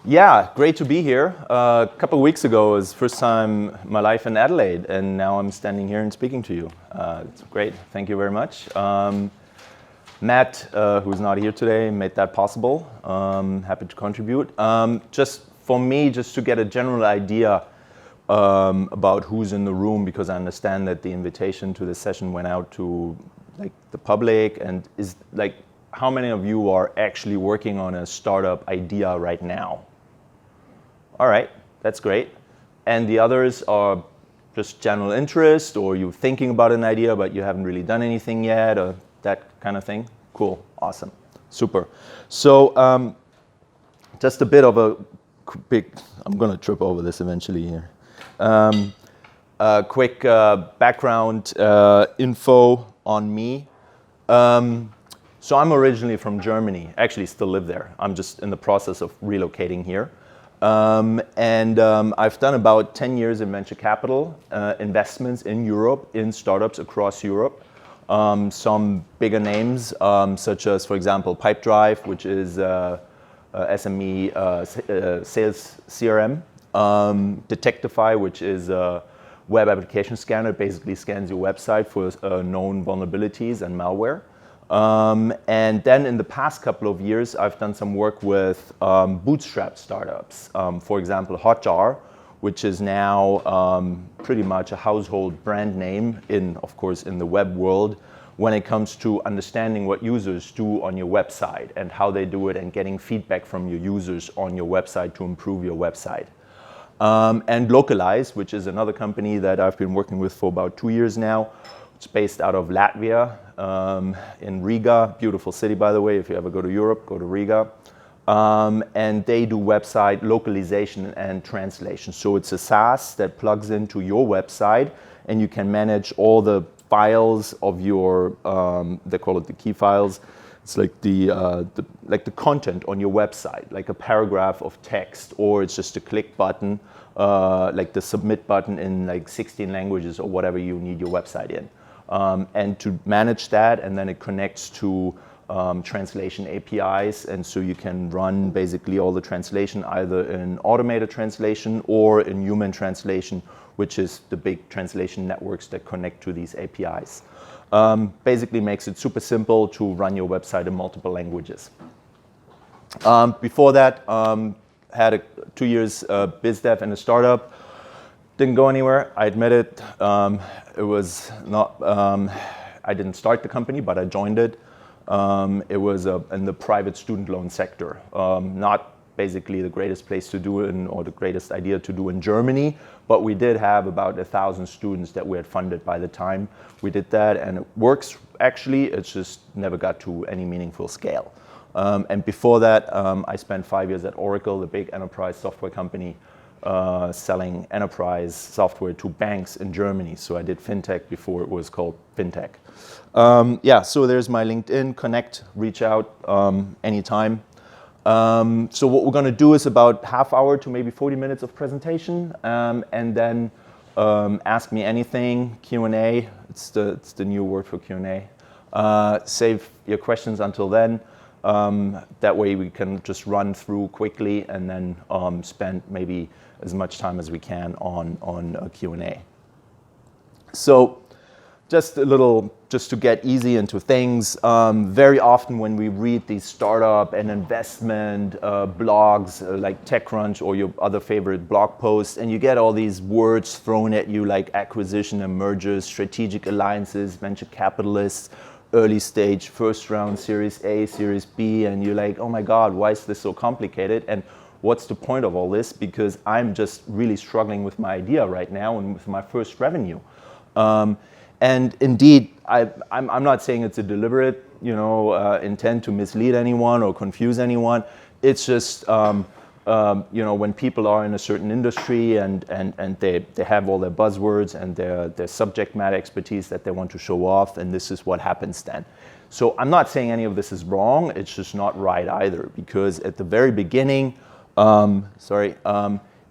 Yeah, great to be here. A couple of weeks ago was the first time in my life in Adelaide, and now I'm standing here and speaking to you. It's great. Thank you very much. Matt, who's not here today, made that possible. Happy to contribute. Just for me, just to get a general idea about who's in the room, because I understand that the invitation to this session went out to the public, and is how many of you are actually working on a startup idea right now? All right, that's great. And the others are just general interest, or you're thinking about an idea but you haven't really done anything yet, or that kind of thing? Cool, awesome, super. So just a bit of a I'm gonna trip over this eventually here. Quick background info on me. So I'm originally from Germany, actually still live there. I'm just in the process of relocating here. I've done about 10 years in venture capital investments in Europe, in startups across Europe. Some bigger names, such as, for example, Pipedrive, which is SME sales CRM. Detectify, which is a web application scanner, basically scans your website for known vulnerabilities and malware. And then in the past couple of years, I've done some work with bootstrap startups. For example, Hotjar, which is now pretty much a household brand name of course, in the web world when it comes to understanding what users do on your website and how they do it and getting feedback from your users on your website to improve your website. And Localize, which is another company that I've been working with for about 2 years now. It's based out of Latvia, in Riga, beautiful city, by the way. If you ever go to Europe, go to Riga. And they do website localization and translation. So it's a SaaS that plugs into your website, and you can manage all the files of your, they call it the key files. It's like the content on your website, like a paragraph of text, or it's just a click button, like the submit button in 16 languages or whatever you need your website in. And to manage that, and then it connects to translation APIs, and so you can run basically all the translation either in automated translation or in human translation, which is the big translation networks that connect to these APIs. Basically makes it super simple to run your website in multiple languages. Before that, had 2 years biz dev in a startup. Didn't go anywhere, I admit it. It was not, I didn't start the company, but I joined it. It was in the private student loan sector. Not basically the greatest place to do it or the greatest idea to do in Germany, but we did have about 1,000 students that we had funded by the time we did that, and it works actually, it's just never got to any meaningful scale. And before that, I spent 5 years at Oracle, the big enterprise software company, selling enterprise software to banks in Germany. So I did fintech before it was called fintech. Yeah, so there's my LinkedIn, connect, reach out anytime. So what we're gonna do is about half hour to maybe 40 minutes of presentation, and then ask me anything, Q&A, it's the new word for Q&A. Save your questions until then. That way we can just run through quickly and then spend maybe as much time as we can on a Q&A. So just a little, just to get easy into things, very often when we read these startup and investment blogs like TechCrunch or your other favorite blog posts, and you get all these words thrown at you like acquisition and mergers, strategic alliances, venture capitalists, early stage, first round, Series A, Series B, and you're like, oh my God, why is this so complicated? And what's the point of all this? Because I'm just really struggling with my idea right now and with my first revenue. And indeed, I'm not saying it's a deliberate, intent to mislead anyone or confuse anyone. It's just, when people are in a certain industry and they have all their buzzwords and their subject matter expertise that they want to show off, and this is what happens then. So I'm not saying any of this is wrong, it's just not right either, because at the very beginning,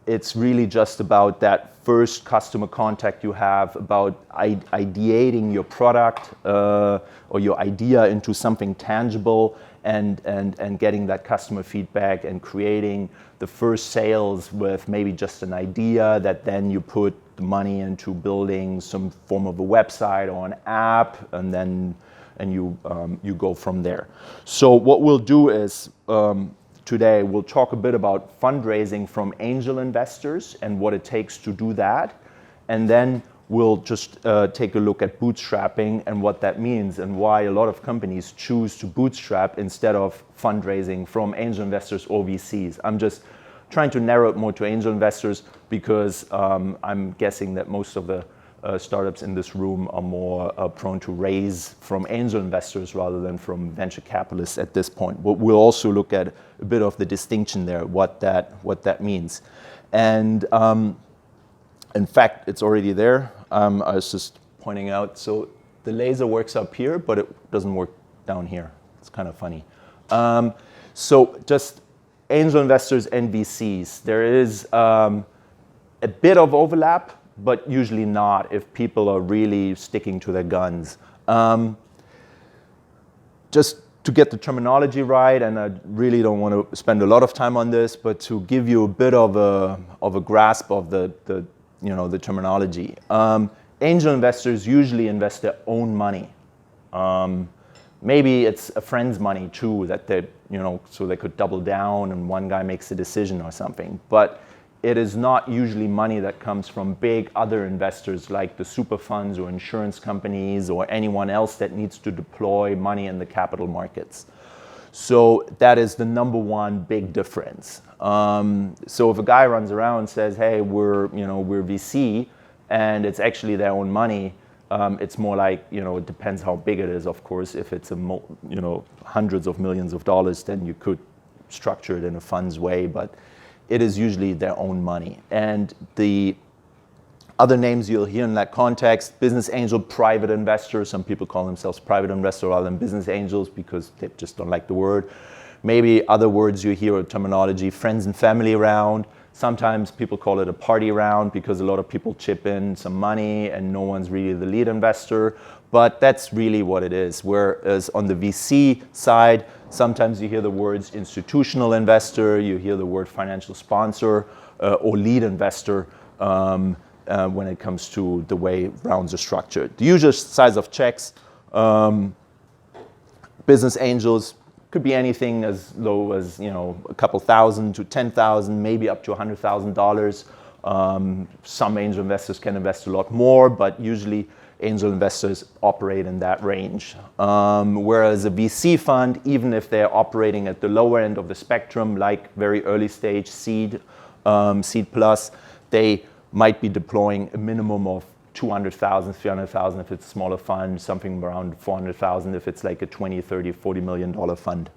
it's really just about that first customer contact you have, about ideating your product or your idea into something tangible, and getting that customer feedback and creating the first sales with maybe just an idea that then you put the money into building some form of a website or an app, and you go from there. So what we'll do is today we'll talk a bit about fundraising from angel investors and what it takes to do that, and then we'll just take a look at bootstrapping and what that means and why a lot of companies choose to bootstrap instead of fundraising from angel investors or VCs. I'm just trying to narrow it more to angel investors because I'm guessing that most of the startups in this room are more prone to raise from angel investors rather than from venture capitalists at this point. But we'll also look at a bit of the distinction there, what that means. And in fact, it's already there. I was just pointing out, so the laser works up here, but it doesn't work down here. It's kind of funny. So just angel investors and VCs. There is a bit of overlap, but usually not if people are really sticking to their guns. Just to get the terminology right, and I really don't want to spend a lot of time on this, but to give you a bit of a grasp of the terminology. Angel investors usually invest their own money. Maybe it's a friend's money too, that they, so they could double down and one guy makes a decision or something. But it is not usually money that comes from big other investors like the super funds or insurance companies or anyone else that needs to deploy money in the capital markets. So that is the number one big difference. So if a guy runs around and says, hey, we're VC, and it's actually their own money, it's more like, it depends how big it is, of course. If it's hundreds of millions of dollars, then you could structure it in a fund's way, but it is usually their own money. And the other names you'll hear in that context, business angel, private investor. Some people call themselves private investor rather than business angels because they just don't like the word. Maybe other words you hear, terminology, friends and family round. Sometimes people call it a party round because a lot of people chip in some money and no one's really the lead investor. But that's really what it is. Whereas on the VC side, sometimes you hear the words institutional investor, you hear the word financial sponsor or lead investor when it comes to the way rounds are structured. The usual size of checks, business angels, could be anything as low as a couple thousand to 10,000, maybe up to $100,000. Some angel investors can invest a lot more, but usually angel investors operate in that range. Whereas a VC fund, even if they're operating at the lower end of the spectrum, like very early stage seed, seed plus, they might be deploying a minimum of 200,000, 300,000 if it's a smaller fund, something around 400,000 if it's like a 20, 30, $40 million fund.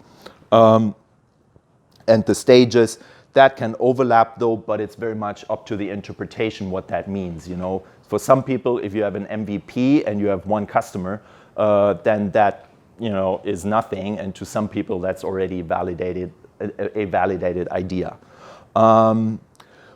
And the stages, that can overlap though, but it's very much up to the interpretation what that means. For some people, if you have an MVP and you have one customer, then that is nothing, and to some people that's already validated, a validated idea.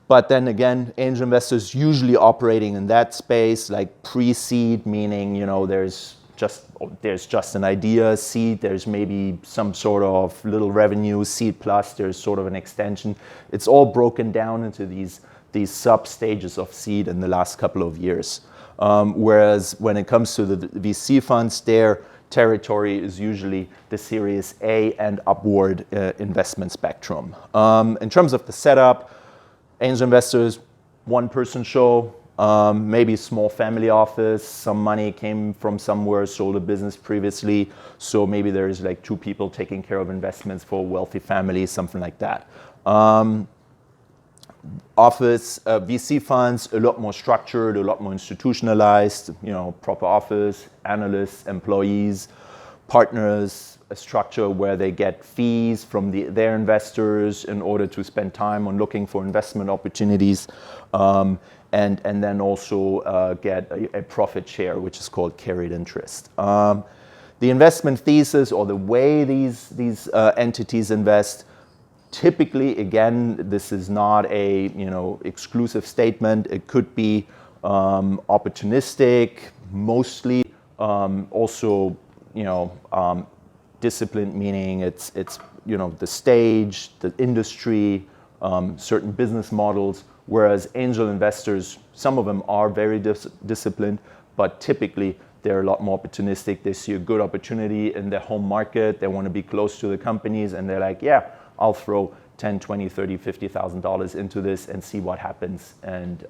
But then again, angel investors usually operating in that space, like pre-seed, meaning there's just an idea. Seed, there's maybe some sort of little revenue. Seed plus, there's sort of an extension. It's all broken down into these sub stages of seed in the last couple of years. Whereas when it comes to the VC funds, their territory is usually the Series A and upward investment spectrum. In terms of the setup, angel investors, one-person show, maybe small family office, some money came from somewhere, sold a business previously, so maybe there's like two people taking care of investments for a wealthy family, something like that. Office, VC funds, a lot more structured, a lot more institutionalized, proper office, analysts, employees, partners, a structure where they get fees from their investors in order to spend time on looking for investment opportunities, and then also get a profit share, which is called carried interest. The investment thesis or the way these entities invest Typically, again, this is not a exclusive statement. It could be opportunistic, mostly also disciplined, meaning it's the stage, the industry, certain business models. Whereas angel investors, some of them are very disciplined, but typically they're a lot more opportunistic. They see a good opportunity in their home market. They want to be close to the companies, and they're like, yeah, I'll throw $10, $20, $30, $50,000 into this and see what happens. And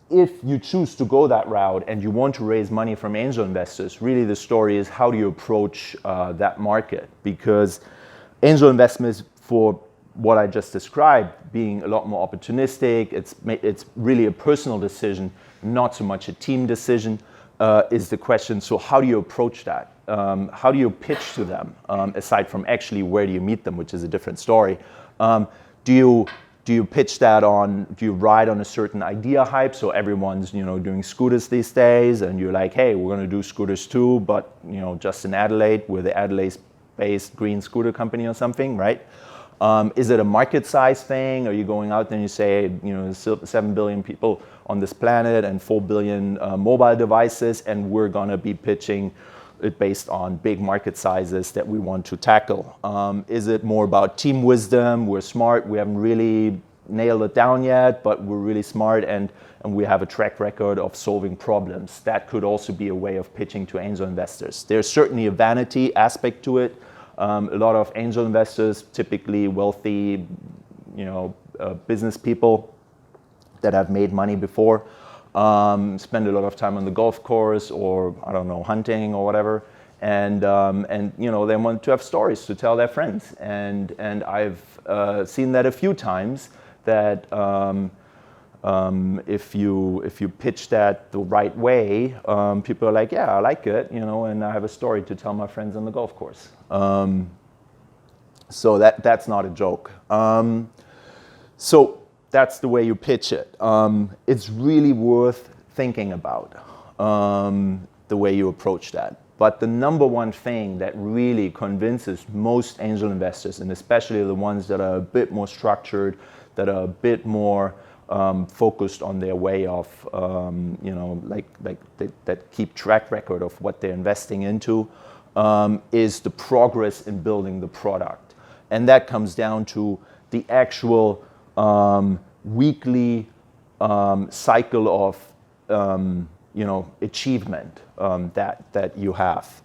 if you choose to go that route and you want to raise money from angel investors, really the story is how do you approach that market? Because angel investments, for what I just described, being a lot more opportunistic, it's really a personal decision, not so much a team decision, is the question. So how do you approach that? How do you pitch to them, aside from actually where do you meet them, which is a different story? Do you pitch that on, do you ride on a certain idea hype? So everyone's, doing scooters these days, and you're like, hey, we're going to do scooters too, but, just in Adelaide, we're the Adelaide-based green scooter company or something, right? Is it a market size thing? Are you going out there and you say, there's 7 billion people on this planet and 4 billion mobile devices, and we're going to be pitching it based on big market sizes that we want to tackle? Is it more about team wisdom? We're smart. We haven't really nailed it down yet, but we're really smart and we have a track record of solving problems. That could also be a way of pitching to angel investors. There's certainly a vanity aspect to it. A lot of angel investors, typically wealthy, business people that have made money before, spend a lot of time on the golf course or, I don't know, hunting or whatever. And they want to have stories to tell their friends. And I've seen that a few times, that if you pitch that the right way, people are like, yeah, I like it, and I have a story to tell my friends on the golf course. So that's not a joke. So that's the way you pitch it. It's really worth thinking about the way you approach that. But the number one thing that really convinces most angel investors, and especially the ones that are a bit more structured, that are a bit more focused on their way of, that keep track record of what they're investing into, is the progress in building the product. And that comes down to the actual weekly cycle of achievement that you have.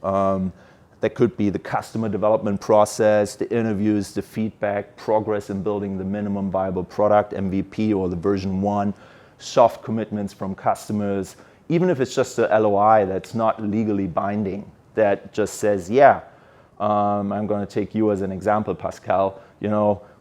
That could be the customer development process, the interviews, the feedback, progress in building the minimum viable product, MVP, or the version 1, soft commitments from customers, even if it's just a LOI that's not legally binding, that just says, yeah, I'm going to take you as an example, Pascal.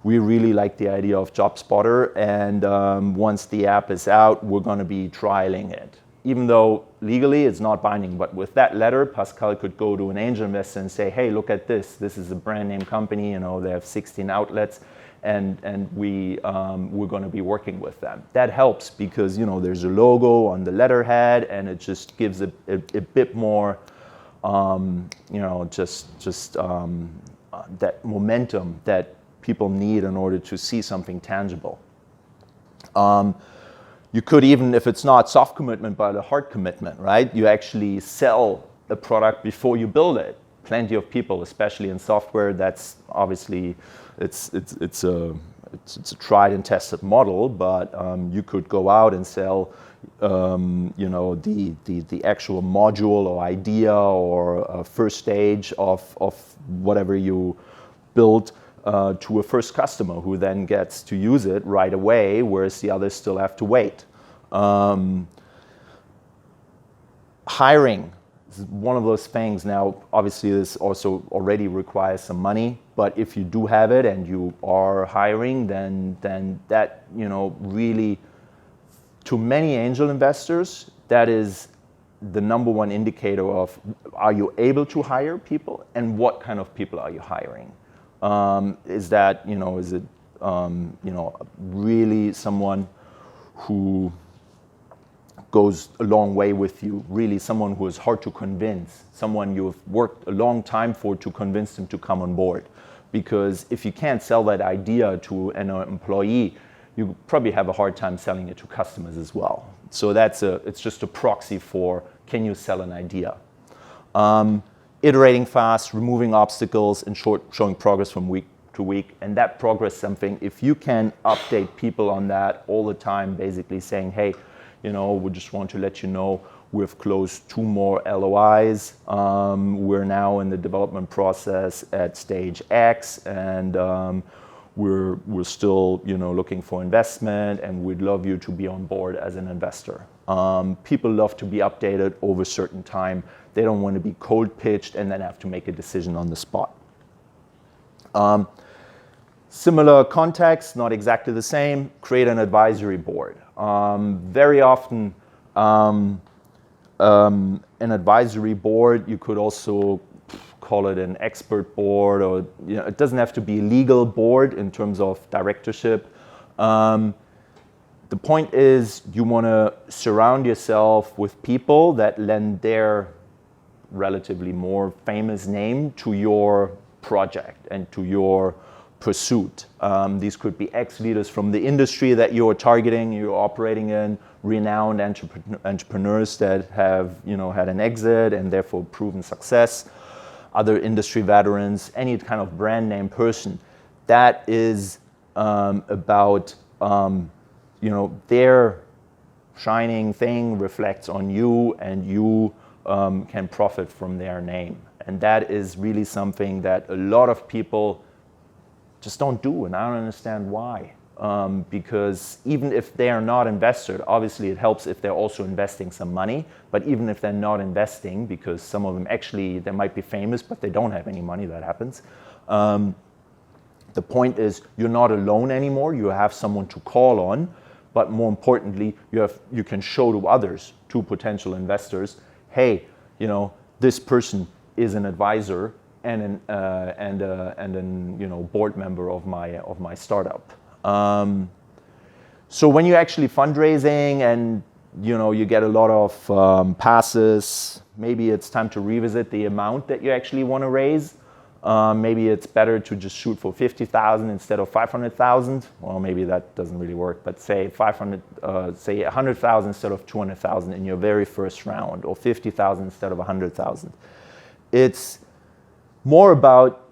We really like the idea of JobSpotter, and once the app is out, we're going to be trialing it. Even though legally it's not binding, but with that letter, Pascal could go to an angel investor and say, hey, look at this. This is a brand name company. They have 16 outlets, and we're going to be working with them. That helps because there's a logo on the letterhead, and it just gives a bit more, that momentum that people need in order to see something tangible. You could even, if it's not soft commitment, but a hard commitment, right? You actually sell the product before you build it. Plenty of people, especially in software, that's obviously, it's a tried and tested model, but you could go out and sell, the actual module or idea or first stage of whatever you build to a first customer who then gets to use it right away, whereas the others still have to wait. Hiring is one of those things. Now, obviously, this also already requires some money, but if you do have it and you are hiring, then that, really, to many angel investors, that is the number one indicator of, are you able to hire people, and what kind of people are you hiring? Is that, is it, really someone who goes a long way with you. Really someone who is hard to convince, someone you've worked a long time for to convince them to come on board. Because if you can't sell that idea to an employee, you probably have a hard time selling it to customers as well. So it's just a proxy for, can you sell an idea? Iterating fast, removing obstacles, and showing progress from week to week. And that progress something, if you can update people on that all the time, basically saying, hey, we just want to let you know we've closed 2 more LOIs. We're now in the development process at stage X, and we're still looking for investment, and we'd love you to be on board as an investor. People love to be updated over a certain time. They don't want to be cold pitched and then have to make a decision on the spot. Similar context, not exactly the same, create an advisory board. Very often, an advisory board, you could also call it an expert board, or it doesn't have to be a legal board in terms of directorship. The point is you want to surround yourself with people that lend their relatively more famous name to your project and to your pursuit. These could be ex-leaders from the industry that you're targeting, you're operating in, renowned entrepreneurs that have had an exit and therefore proven success, other industry veterans, any kind of brand name person. That is about their shining thing reflects on you, and you can profit from their name. And that is really something that a lot of people just don't do, and I don't understand why. Because even if they are not invested, obviously it helps if they're also investing some money, but even if they're not investing, because some of them actually, they might be famous, but they don't have any money, that happens. The point is you're not alone anymore, you have someone to call on, but more importantly, you can show to others, to potential investors, hey, this person is an advisor and an board member of my startup. So when you're actually fundraising and you get a lot of passes, maybe it's time to revisit the amount that you actually want to raise. Maybe it's better to just shoot for 50,000 instead of 500,000. Well, maybe that doesn't really work, but say 100,000 instead of 200,000 in your very first round, or 50,000 instead of 100,000. It's more about,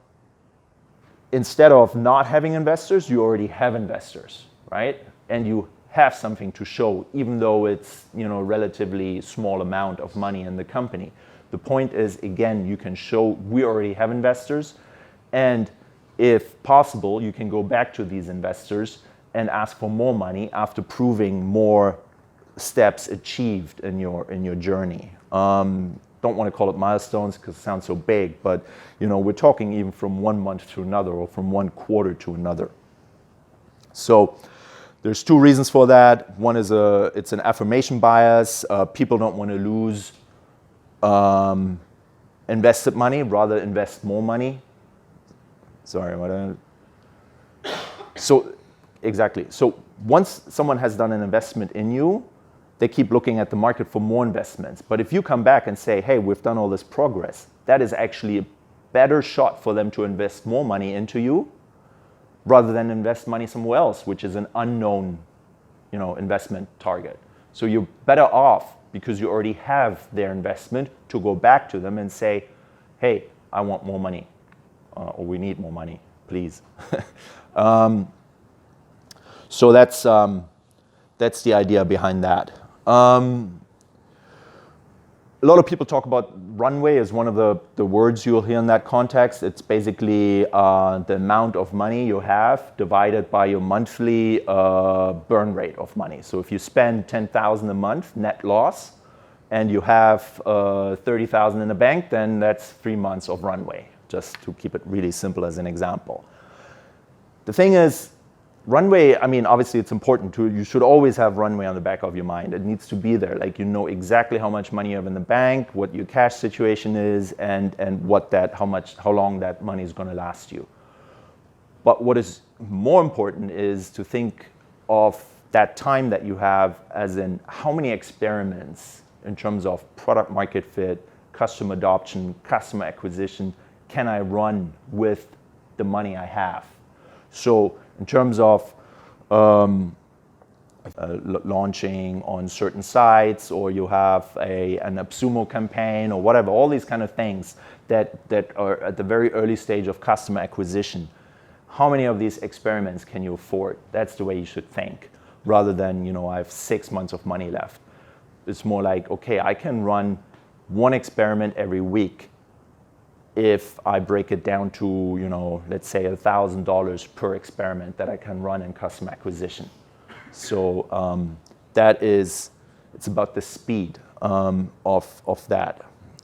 instead of not having investors, you already have investors, right? And you have something to show, even though it's a relatively small amount of money in the company. The point is, again, you can show we already have investors, and if possible, you can go back to these investors and ask for more money after proving more steps achieved in your journey. Don't want to call it milestones because it sounds so big, but we're talking even from 1 month to another, or from 1 quarter to another. So there's 2 reasons for that. One is it's an affirmation bias. People don't want to lose invested money, rather invest more money. Sorry, So exactly. So once someone has done an investment in you, they keep looking at the market for more investments. But if you come back and say, hey, we've done all this progress, that is actually a better shot for them to invest more money into you rather than invest money somewhere else, which is an unknown investment target. So you're better off, because you already have their investment, to go back to them and say, hey, I want more money, or we need more money, please. So that's the idea behind that. A lot of people talk about Runway as one of the words you'll hear in that context. It's basically the amount of money you have divided by your monthly burn rate of money. So if you spend 10,000 a month net loss and you have 30,000 in the bank, then that's 3 months of Runway, just to keep it really simple as an example. The thing is, Runway, obviously it's important you should always have Runway on the back of your mind. It needs to be there. Like, exactly how much money you have in the bank, what your cash situation is, and how long that money is going to last you. But what is more important is to think of that time that you have, as in how many experiments in terms of product market fit, customer adoption, customer acquisition, can I run with the money I have? So in terms of launching on certain sites, or you have an AppSumo campaign or whatever, all these kind of things that are at the very early stage of customer acquisition. How many of these experiments can you afford? That's the way you should think, rather than, I have 6 months of money left. It's more like, okay, I can run one experiment every week if I break it down to, let's say $1,000 per experiment that I can run in customer acquisition. So it's about the speed of that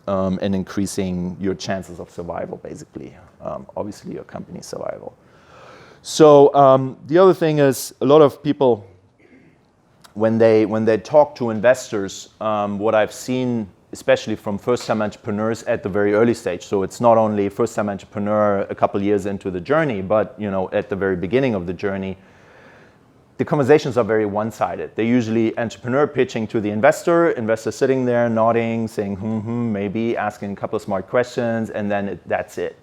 and increasing your chances of survival, basically. Obviously, your company's survival. So the other thing is, a lot of people, when they talk to investors, what I've seen, especially from first-time entrepreneurs at the very early stage. So it's not only first-time entrepreneur a couple years into the journey, but at the very beginning of the journey, the conversations are very one-sided. They're usually entrepreneur pitching to the investor sitting there nodding, saying maybe, asking a couple of smart questions, and then that's it.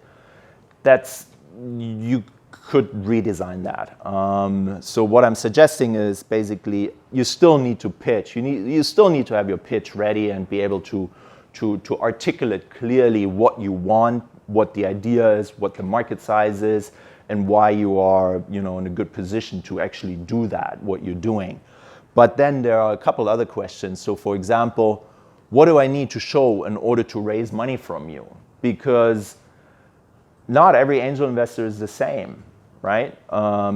You could redesign that. So what I'm suggesting is, basically, you still need to pitch. You still need to have your pitch ready and be able to articulate clearly what you want, what the idea is, what the market size is, and why you are, in a good position to actually do that, what you're doing. But then there are a couple other questions. So for example, what do I need to show in order to raise money from you? Because not every angel investor is the same, right?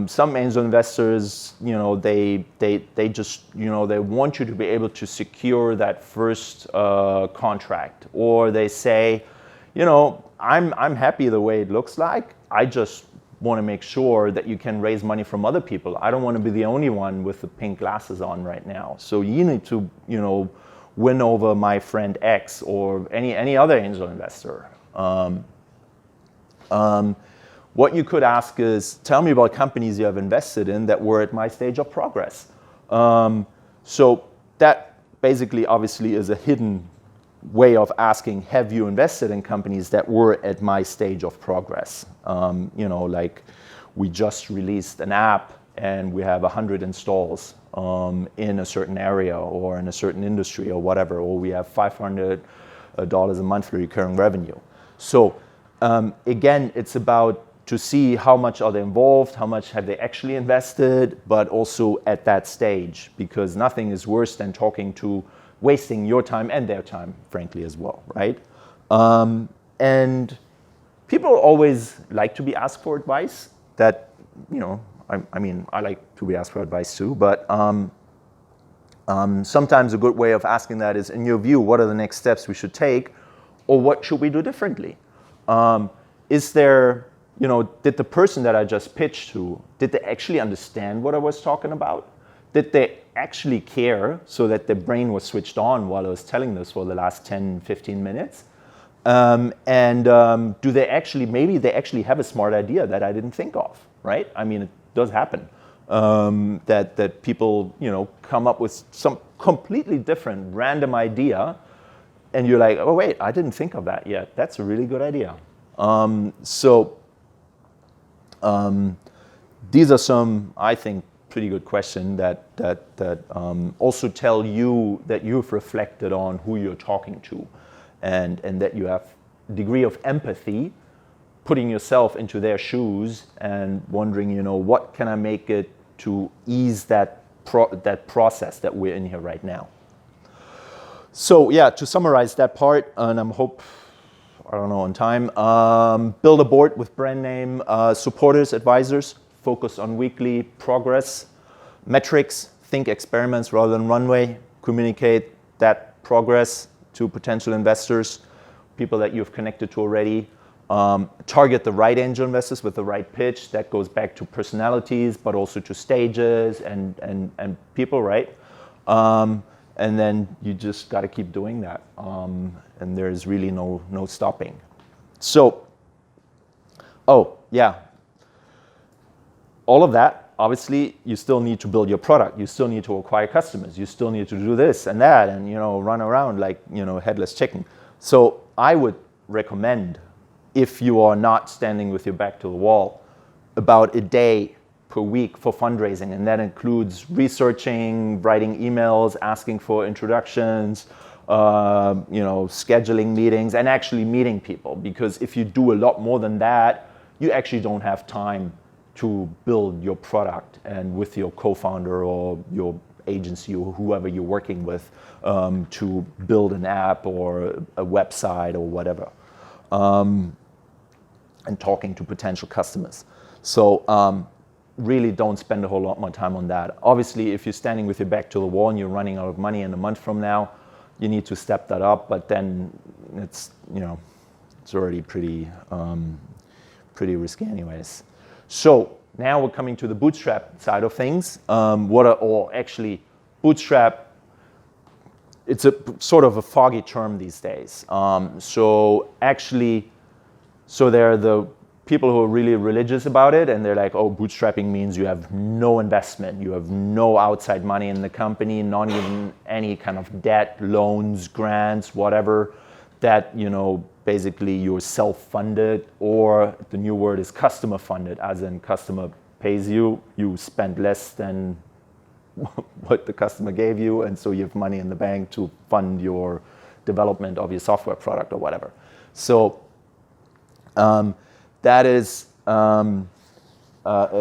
Some angel investors, they just, they want you to be able to secure that first contract, or they say, I'm happy the way it looks like. I just want to make sure that you can raise money from other people. I don't want to be the only one with the pink glasses on right now. So you need to, win over my friend X or any other angel investor. What you could ask is, tell me about companies you have invested in that were at my stage of progress. So that basically, obviously, is a hidden way of asking, have you invested in companies that were at my stage of progress? Like, we just released an app and we have 100 installs in a certain area or in a certain industry or whatever, or we have $500 a monthly recurring revenue. So again, it's about to see how much are they involved, how much have they actually invested, but also at that stage, because nothing is worse than wasting your time and their time, frankly, as well, right? And people always like to be asked for advice. That, I like to be asked for advice too, but sometimes a good way of asking that is, in your view, what are the next steps we should take, or what should we do differently? Is there, did the person that I just pitched to, did they actually understand what I was talking about? Did they actually care, so that their brain was switched on while I was telling this for the last 10, 15 minutes? Do they actually, maybe they actually have a smart idea that I didn't think of, right? I mean, it does happen. That people, come up with some completely different random idea, and you're like, oh wait, I didn't think of that yet. That's a really good idea. These are some, I think, pretty good questions that also tell you that you've reflected on who you're talking to, and that you have a degree of empathy, putting yourself into their shoes and wondering, what can I make it to ease that process that we're in here right now. So yeah, to summarize that part, and on time, build a board with brand name, supporters, advisors, focus on weekly progress, metrics, think experiments rather than runway, communicate that progress to potential investors, people that you've connected to already, target the right angel investors with the right pitch. That goes back to personalities, but also to stages and people, right? And then you just got to keep doing that, and there's really no stopping. So, all of that obviously you still need to build your product. You still need to acquire customers. You still need to do this and that and, you know, run around like, you know, headless chicken. So I would recommend, if you are not standing with your back to the wall, about a day per week for fundraising. And that includes researching, writing emails, asking for introductions, you know, scheduling meetings and actually meeting people. Because if you do a lot more than that, you actually don't have time to build your product and with your co-founder or your agency or whoever you're working with to build an app or a website or whatever, and talking to potential customers. So really don't spend a whole lot more time on that. Obviously, if you're standing with your back to the wall and you're running out of money in a month from now, you need to step that up, but then it's, you know, it's already pretty risky anyways. So now we're coming to the bootstrap side of things. Actually bootstrap, it's a sort of a foggy term these days. So there are the people who are really religious about it and they're like, oh, bootstrapping means you have no investment, you have no outside money in the company, not even any kind of debt, loans, grants, whatever, that, you know, basically you're self-funded, or the new word is customer funded, as in customer pays you, you spend less than what the customer gave you, and so you have money in the bank to fund your development of your software product or whatever. So that is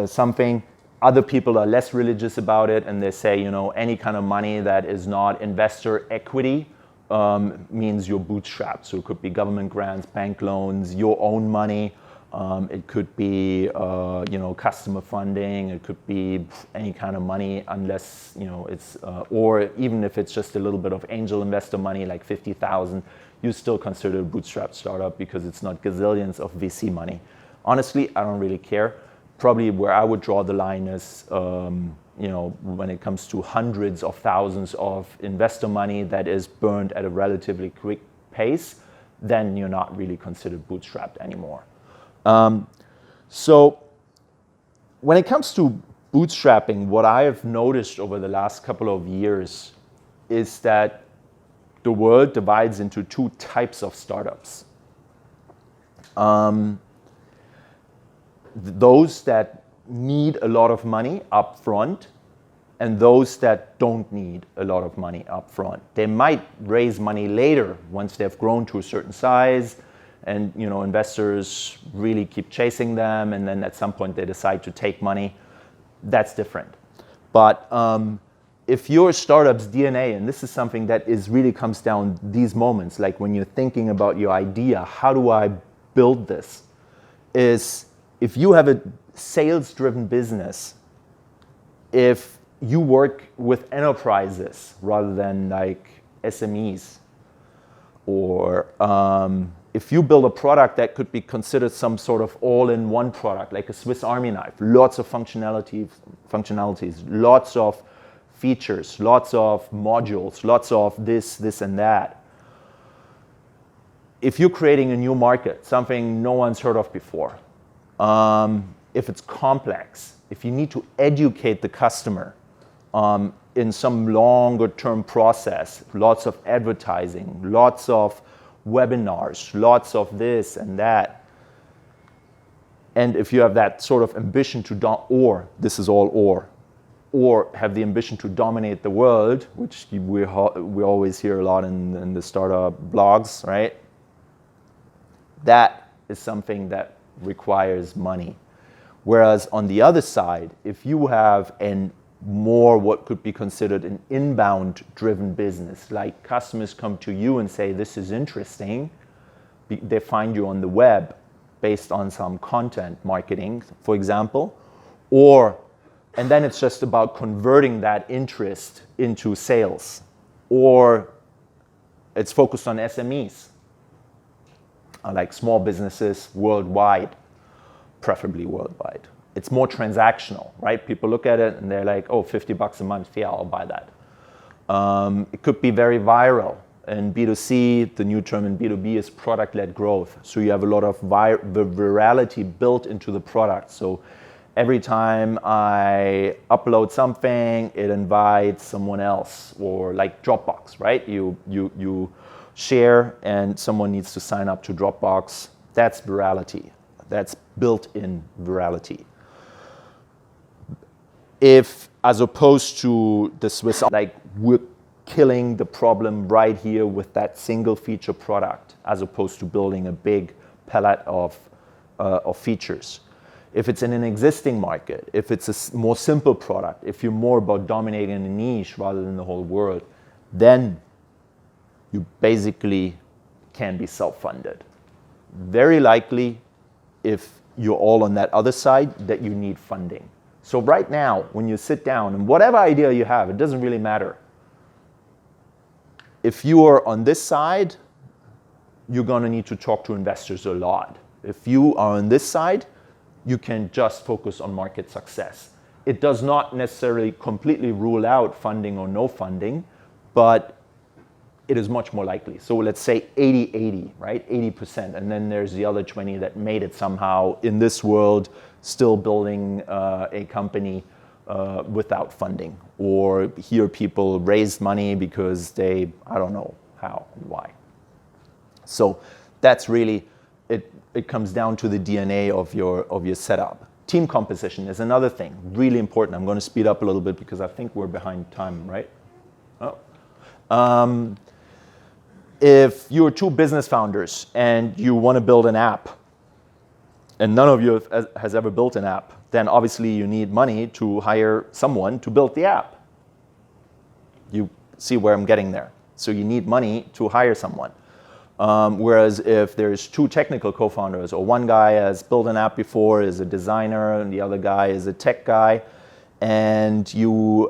something. Other people are less religious about it, and they say, you know, any kind of money that is not investor equity means you're bootstrapped. So it could be government grants, bank loans, your own money. It could be, you know, customer funding. It could be any kind of money, unless, you know, it's, or even if it's just a little bit of angel investor money, like 50,000, you still consider a bootstrap startup because it's not gazillions of VC money. Honestly, I don't really care. Probably where I would draw the line is, you know, when it comes to hundreds of thousands of investor money that is burned at a relatively quick pace, then you're not really considered bootstrapped anymore. So when it comes to bootstrapping, what I have noticed over the last couple of years is that the world divides into two types of startups. Those that need a lot of money up front and those that don't need a lot of money up front. They might raise money later once they've grown to a certain size and, you know, investors really keep chasing them, and then at some point they decide to take money. That's different. But if your startup's DNA, and this is something that really comes down these moments, like when you're thinking about your idea, how do I build this, is if you have a sales-driven business, if you work with enterprises rather than like SMEs, or if you build a product that could be considered some sort of all-in-one product, like a Swiss Army knife, lots of functionalities, lots of features, lots of modules, lots of this and that. If you're creating a new market, something no one's heard of before, if it's complex, if you need to educate the customer in some longer term process, lots of advertising, lots of webinars, lots of this and that. And if you have that sort of ambition to, this is all or have the ambition to dominate the world, which we always hear a lot in the startup blogs, right? That is something that requires money. Whereas on the other side, if you have more what could be considered an inbound driven business, like customers come to you and say, this is interesting, they find you on the web based on some content marketing, for example, and then it's just about converting that interest into sales, or it's focused on SMEs, like small businesses worldwide, preferably worldwide. It's more transactional, right? People look at it and they're like, oh, $50 a month, yeah, I'll buy that. It could be very viral. In B2C, the new term in B2B is product-led growth. So you have a lot of virality built into the product. So every time I upload something, it invites someone else, or like Dropbox, right? You share and someone needs to sign up to Dropbox. That's virality. That's built-in virality. If, as opposed to the Swiss, like we're killing the problem right here with that single feature product, as opposed to building a big palette of features. If it's in an existing market, if it's a more simple product, if you're more about dominating a niche rather than the whole world, then you basically can be self-funded. Very likely, if you're all on that other side, that you need funding. So right now, when you sit down, and whatever idea you have, it doesn't really matter. If you are on this side, you're going to need to talk to investors a lot. If you are on this side, you can just focus on market success. It does not necessarily completely rule out funding or no funding, but it is much more likely. So let's say 80-80, right? 80%. And then there's the other 20 that made it somehow in this world, still building a company without funding. Or here people raised money because they, I don't know how and why. So that's really, it comes down to the DNA of your setup. Team composition is another thing, really important. I'm going to speed up a little bit because I think we're behind time, right? Oh. If you're two business founders and you want to build an app, and none of you has ever built an app, then obviously you need money to hire someone to build the app. You see where I'm getting there. So you need money to hire someone. Whereas if there's two technical co-founders, or one guy has built an app before, is a designer, and the other guy is a tech guy, and you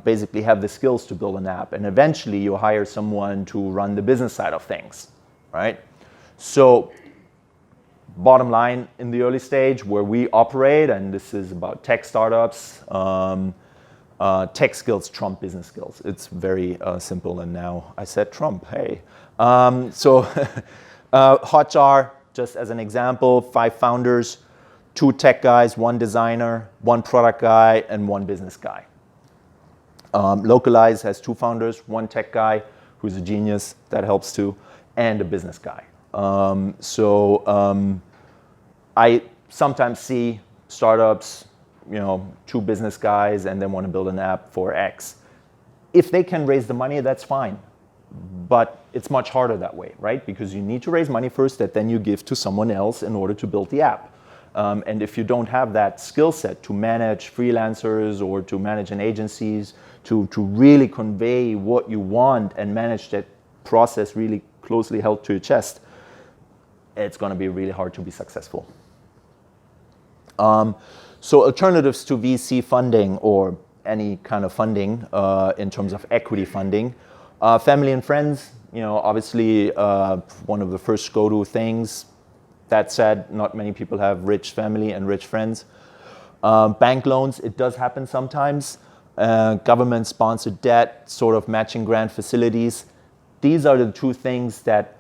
basically have the skills to build an app, and eventually you hire someone to run the business side of things, right? So bottom line, in the early stage where we operate, and this is about tech startups, tech skills trump business skills. It's very simple, and now I said Trump, hey. So Hotjar, just as an example, 5 founders, 2 tech guys, 1 designer, 1 product guy, and 1 business guy. Localize has 2 founders, 1 tech guy who's a genius, that helps too, and a business guy. I sometimes see startups, 2 business guys, and they want to build an app for X. If they can raise the money, that's fine. But it's much harder that way, right? Because you need to raise money first that then you give to someone else in order to build the app. And if you don't have that skill set to manage freelancers or to manage an agencies, to really convey what you want and manage that process really closely held to your chest, it's going to be really hard to be successful. So alternatives to VC funding or any kind of funding in terms of equity funding. Family and friends, obviously one of the first go-to things. That said, not many people have rich family and rich friends. Bank loans, it does happen sometimes. Government-sponsored debt, sort of matching grant facilities. These are the 2 things that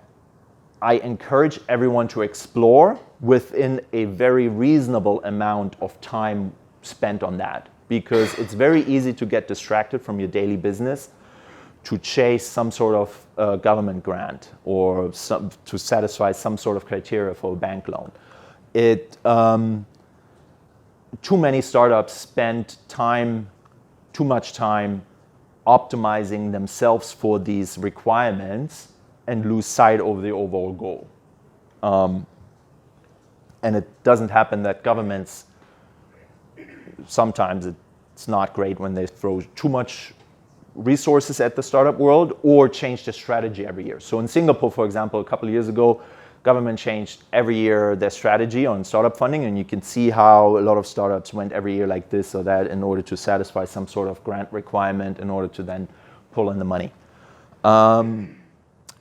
I encourage everyone to explore within a very reasonable amount of time spent on that. Because it's very easy to get distracted from your daily business to chase some sort of government grant or to satisfy some sort of criteria for a bank loan. Too many startups spend too much time optimizing themselves for these requirements and lose sight of the overall goal. And it doesn't happen that governments, sometimes it's not great when they throw too much resources at the startup world or change the strategy every year. So in Singapore, for example, a couple of years ago, government changed every year their strategy on startup funding, and you can see how a lot of startups went every year like this or that in order to satisfy some sort of grant requirement in order to then pull in the money.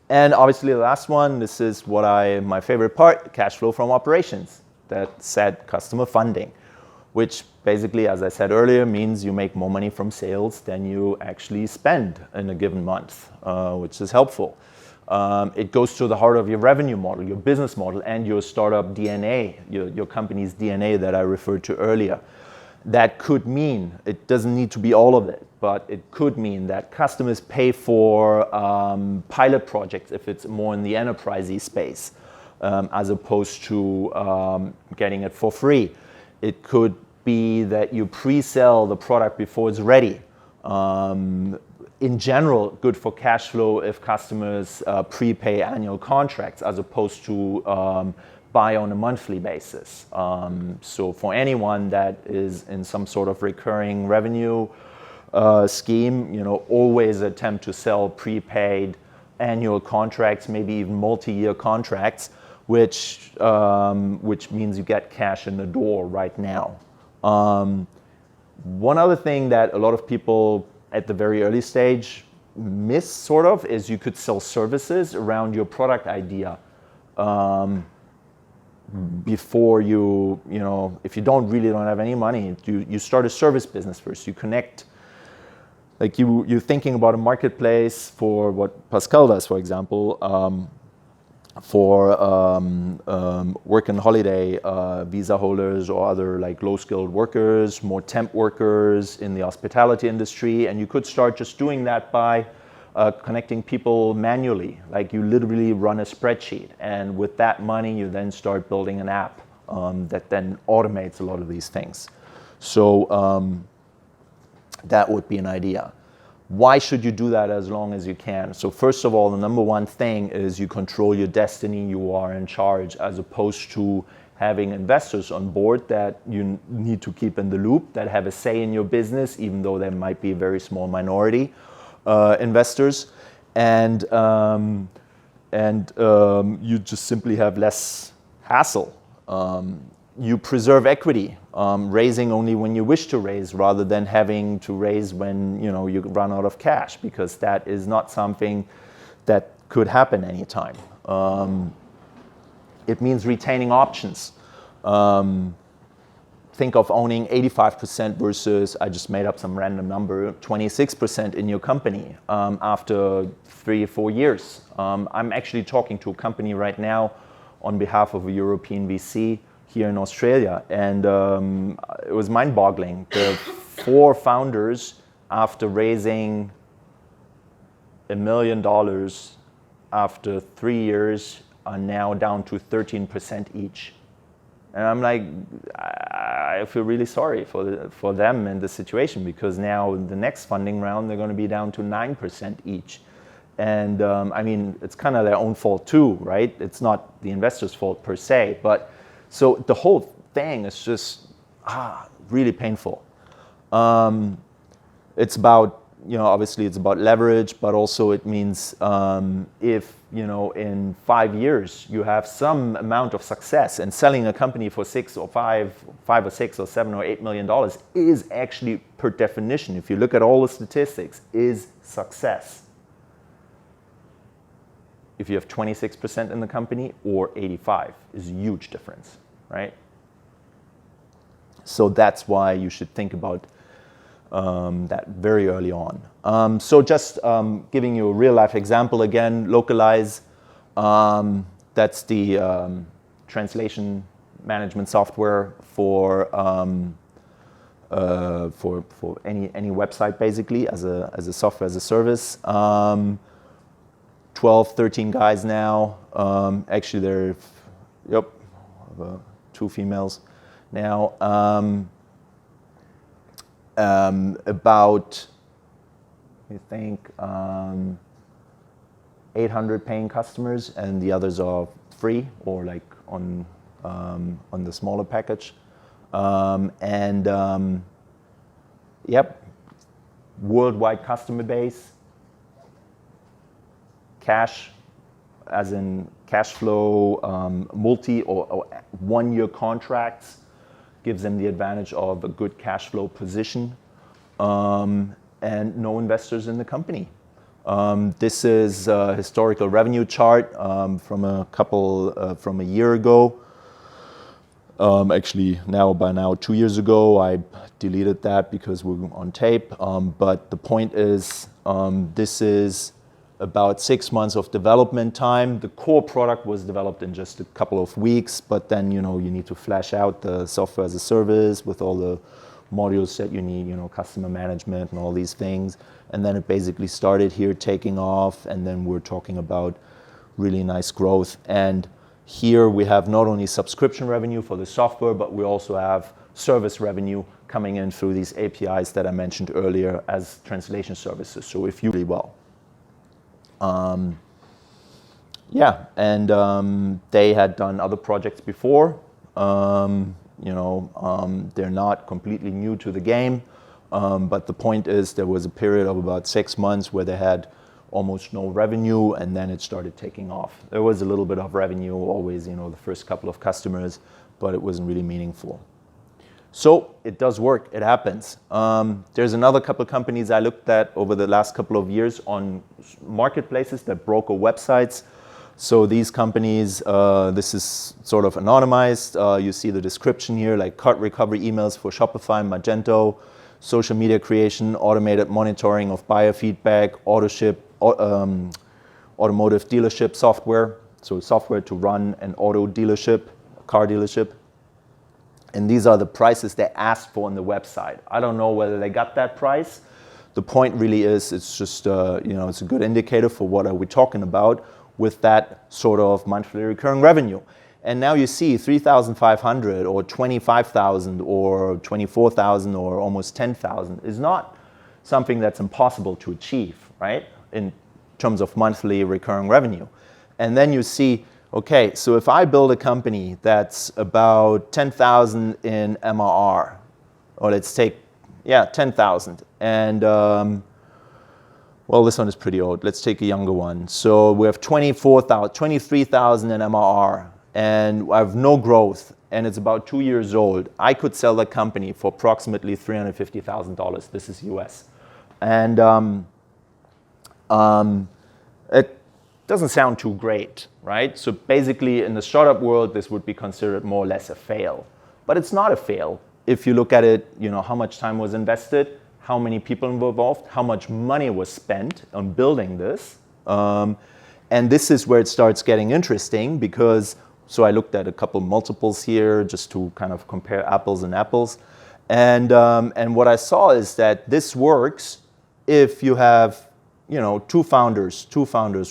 And obviously the last one, this is my favorite part, cash flow from operations. That said, customer funding, which basically, as I said earlier, means you make more money from sales than you actually spend in a given month, which is helpful. It goes to the heart of your revenue model, your business model, and your startup DNA, your company's DNA that I referred to earlier. that could mean, it doesn't need to be all of it, but it could mean that customers pay for pilot projects if it's more in the enterprise-y space, as opposed to getting it for free. It could be that you pre-sell the product before it's ready. In general, good for cash flow if customers prepay annual contracts as opposed to buy on a monthly basis. So for anyone that is in some sort of recurring revenue scheme, always attempt to sell prepaid annual contracts, maybe even multi-year contracts, which means you get cash in the door right now. One other thing that a lot of people at the very early stage miss sort of is you could sell services around your product idea. Before if you don't have any money, you start a service business first. You connect, like you're thinking about a marketplace for what Pascal does, for example, for work and holiday visa holders or other like low-skilled workers, more temp workers in the hospitality industry, and you could start just doing that by connecting people manually. Like you literally run a spreadsheet, and with that money you then start building an app that then automates a lot of these things. So that would be an idea. Why should you do that as long as you can? So first of all, the number one thing is you control your destiny, you are in charge, as opposed to having investors on board that you need to keep in the loop, that have a say in your business, even though there might be a very small minority investors. And you just simply have less hassle. You preserve equity, raising only when you wish to raise rather than having to raise when you run out of cash, because that is not something that could happen anytime. It means retaining options. Think of owning 85% versus, I just made up some random number, 26% in your company after 3 or 4 years. I'm actually talking to a company right now on behalf of a European VC here in Australia, and it was mind-boggling. The 4 founders, after raising $1 million after 3 years, are now down to 13% each. And I'm like, I feel really sorry for them and the situation, because now in the next funding round they're going to be down to 9% each. And I mean, it's kind of their own fault too, right? It's not the investor's fault per se, but so the whole thing is just really painful. It's about, obviously it's about leverage, but also it means if, in 5 years you have some amount of success, and selling a company for $5 or $6 or $7 or $8 million is actually, per definition, if you look at all the statistics, is success. If you have 26% in the company or 85 is a huge difference, right? So that's why you should think about that very early on. So just giving you a real life example again, Localize, that's the translation management software for any website, basically, as a software as a service. 12, 13 guys now. Actually, there are 2 females now. About, I think, 800 paying customers, and the others are free or like on the smaller package. Worldwide customer base. Cash, as in cash flow, multi or 1-year contracts, gives them the advantage of a good cash flow position, and no investors in the company. This is a historical revenue chart from a year ago. Actually, by now 2 years ago, I deleted that because we're on tape. But the point is, this is about 6 months of development time. The core product was developed in just a couple of weeks, but then you need to flesh out the software as a service with all the modules that you need, customer management and all these things. And then it basically started here taking off, and then we're talking about really nice growth. And here we have not only subscription revenue for the software, but we also have service revenue coming in through these APIs that I mentioned earlier as translation services. So if you really well. They had done other projects before. They're not completely new to the game, but the point is there was a period of about 6 months where they had almost no revenue, and then it started taking off. There was a little bit of revenue always, the first couple of customers, but it wasn't really meaningful. So it does work, it happens. There's another couple of companies I looked at over the last couple of years on marketplaces that broker websites. So these companies, this is sort of anonymized. You see the description here, like cart recovery emails for Shopify, Magento, social media creation, automated monitoring of buyer feedback, automotive dealership software. So software to run an auto dealership, car dealership. And these are the prices they asked for on the website. I don't know whether they got that price. The point really is, it's just, it's a good indicator for what are we talking about with that sort of monthly recurring revenue. And now you see 3,500 or 25,000 or 24,000 or almost 10,000 is not something that's impossible to achieve, right? In terms of monthly recurring revenue. And then you see, okay, so if I build a company that's about 10,000 in MRR, or let's take, 10,000. And well, this one is pretty old. Let's take a younger one. So we have 23,000 in MRR, and I have no growth, and it's about 2 years old. I could sell the company for approximately $350,000. This is US. And it doesn't sound too great, right? So basically, in the startup world, this would be considered more or less a fail. But it's not a fail. If you look at it, how much time was invested, how many people were involved, how much money was spent on building this. And this is where it starts getting interesting because, so I looked at a couple multiples here just to kind of compare apples and apples. And what I saw is that this works if you have, two founders,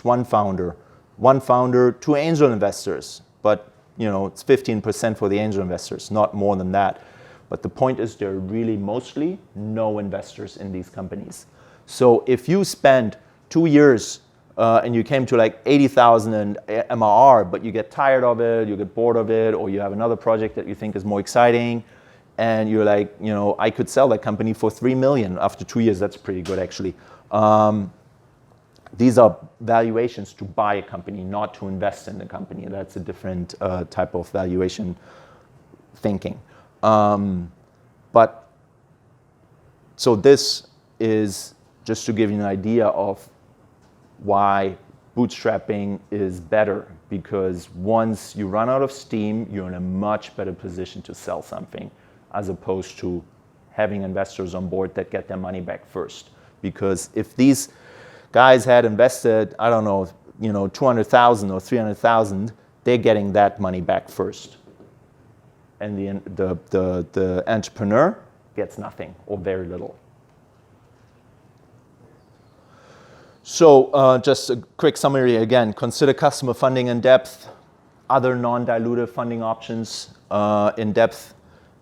one founder, 2 angel investors. But, it's 15% for the angel investors, not more than that. But the point is there are really mostly no investors in these companies. So if you spend 2 years and you came to like 80,000 in MRR, but you get tired of it, you get bored of it, or you have another project that you think is more exciting, and you're like, I could sell that company for 3 million after 2 years. That's pretty good, actually. These are valuations to buy a company, not to invest in the company. That's a different type of valuation thinking. But so this is just to give you an idea of why bootstrapping is better, because once you run out of steam, you're in a much better position to sell something as opposed to having investors on board that get their money back first. Because if these guys had invested, I don't know, 200,000 or 300,000, they're getting that money back first. And the entrepreneur gets nothing or very little. So just a quick summary again. Consider customer funding in depth, other non-dilutive funding options in depth.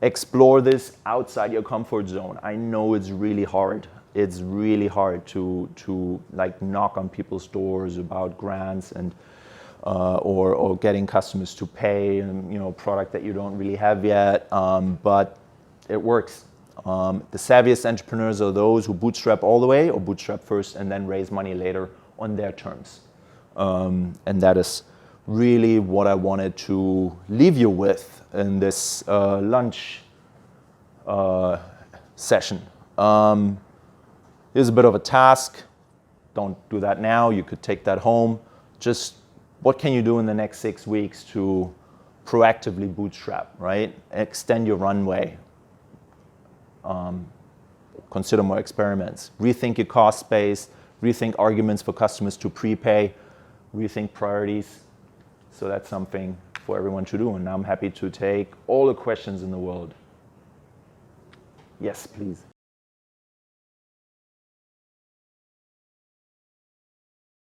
Explore this outside your comfort zone. I know it's really hard. It's really hard to like knock on people's doors about grants and or getting customers to pay, and product that you don't really have yet, but it works. The savviest entrepreneurs are those who bootstrap all the way or bootstrap first and then raise money later on their terms. And that is really what I wanted to leave you with in this lunch session. Here's a bit of a task. Don't do that now. You could take that home. Just what can you do in the next 6 weeks to proactively bootstrap, right? Extend your runway. Consider more experiments. Rethink your cost base. Rethink arguments for customers to prepay. Rethink priorities. So that's something for everyone to do. And I'm happy to take all the questions in the world. Yes, please.